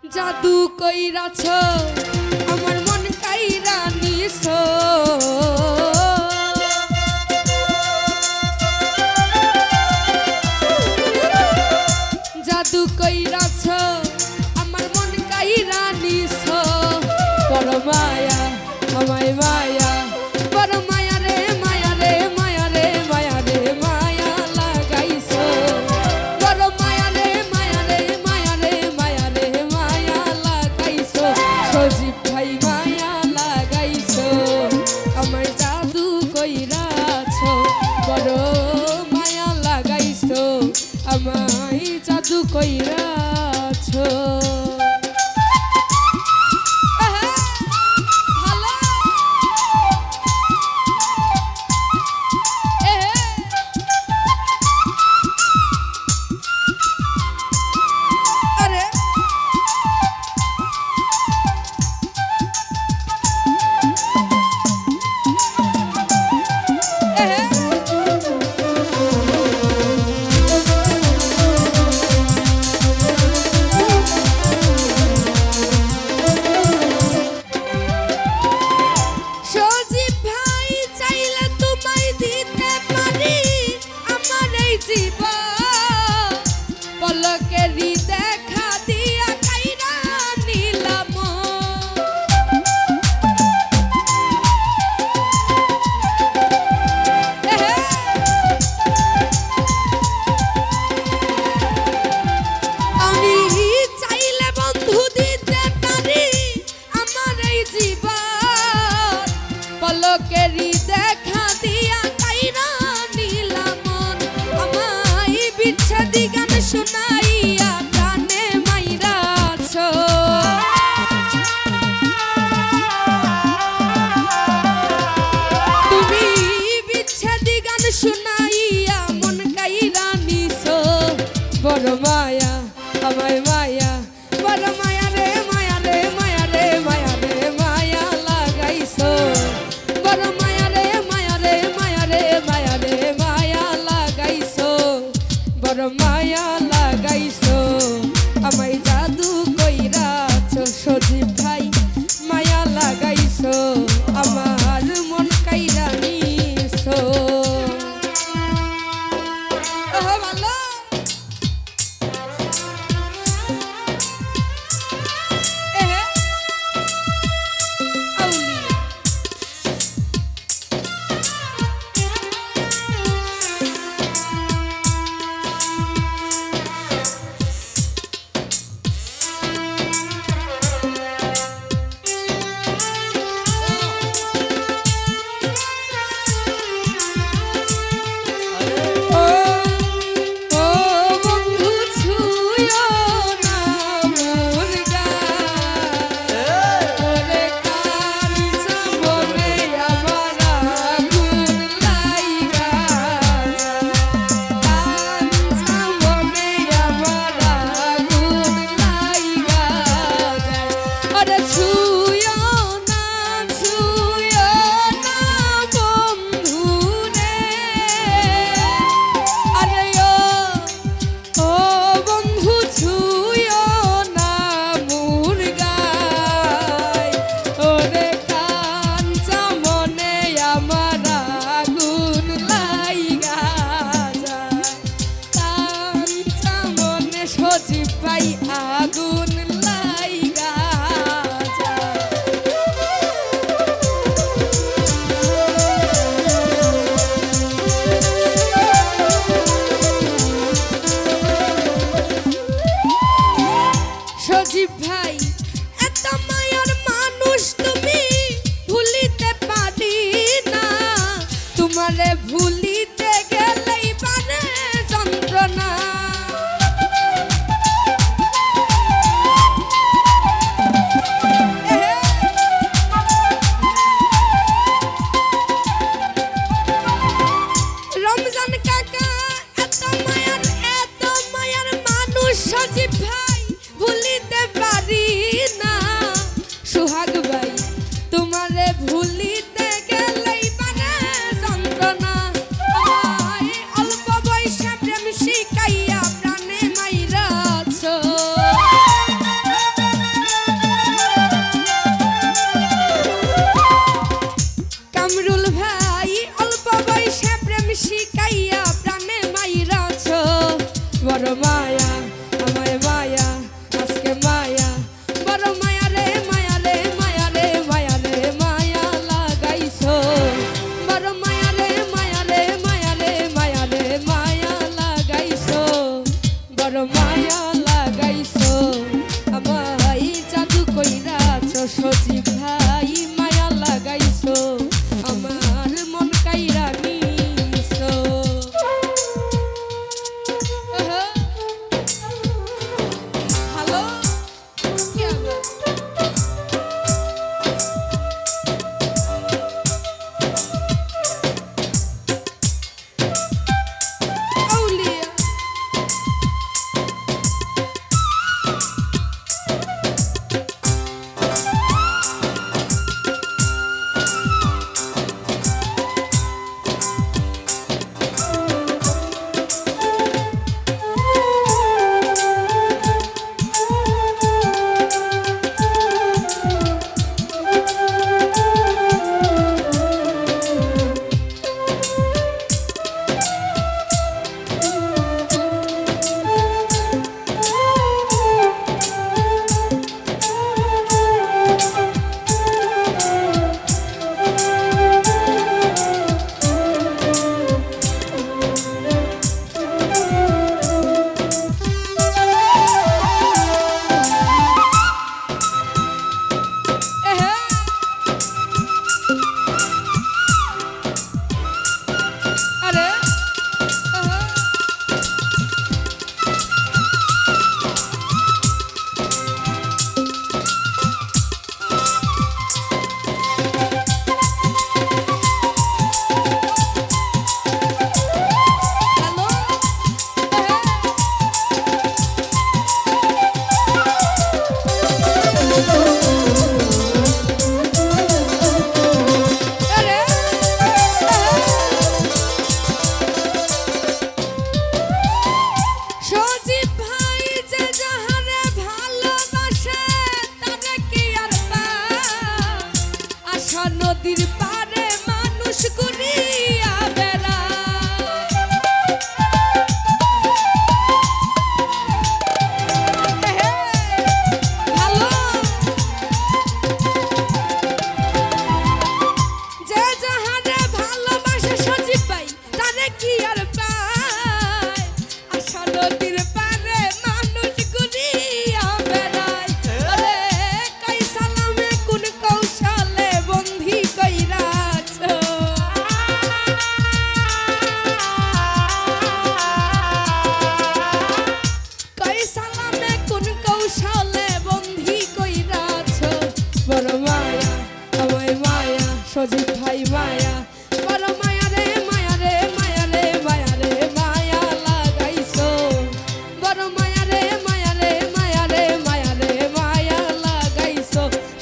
জাদু কইরাছ আমার মন কাইরা নিছ, জাদু কইরাছ আমার মন কাইরা নিছ। বড় মায়া আমায় মায়া, বড় মায়া রে মায়া রে মায়া রে মায়া রে মায়া লাগাইছ। বড় মায়া রে মায়া রে মায়া রে মায়া রে মায়া লাগাইছ। সজীব ভাই মায়া লাগাইছ, আমার জাদু কইরাছ। বড় মায়া লাগাইছ, আমায় জাদু কইরাছ। পলকেরই দেখা দিয়া কাইরা নিলাম, আমি চাইলে বন্ধু দিতে পারি আমার এই জীবন। পলকেরই দেখা দিয়া কাইরা নিলাম, আমায় বিচ্ছেদি গান শোনাইয়া কানে মাইরাছ। তুমি বিচ্ছেদি গান শোনাইয়া মন কাইরা নিছ। বড় মায়া আমায় মায়া, বড় মায়া রে মায়া রে মায়া রে মায়া রে মায়া লাগাইছ। বড় মায়া রে মায়া রে মায়া রে মায়া রে মায়া লাগাইছ। বড় মায়া লাগাইছ, আমায় জাদু কইরাছ। সজীব ভাই মায়া লাগাইছ, আমার মন কাইরা নিছ। ভালো আগুন লাইগা যায়। সজীব ভাই এত মায়ার মানুষ তুমি, ভুলিতে পারি না। তোমারে ভুলিতে গেলেই পারে যন্ত্রণা। সজীব ভাই ভুলিতে পারি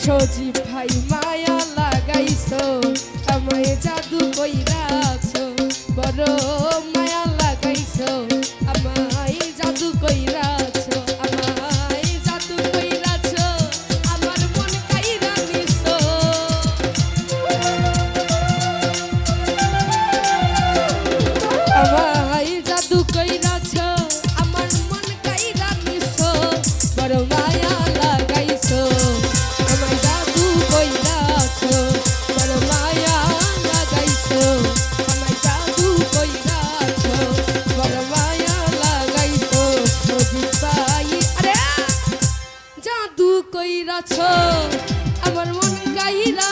সজীব ভাই মায়া লাগাইছো আমায় জাদু কইরাছো বড় মায়া লাগাইছো আমায় জাদু কইরাছো আমায় জাদু কইরাছো আমার মন কাইরা নিছো আমায় জাদু কইরাছো আমার মন কাইরা নিছো বড় মায়া লাগাইছো আমায় জাদু কইরাছো বড় মায়া লাগাইছো আমায় জাদু কইরাছো বড় মায়া লাগাইছো সজীব ভাই আরে জাদু কইরাছো আমার মন কাইরা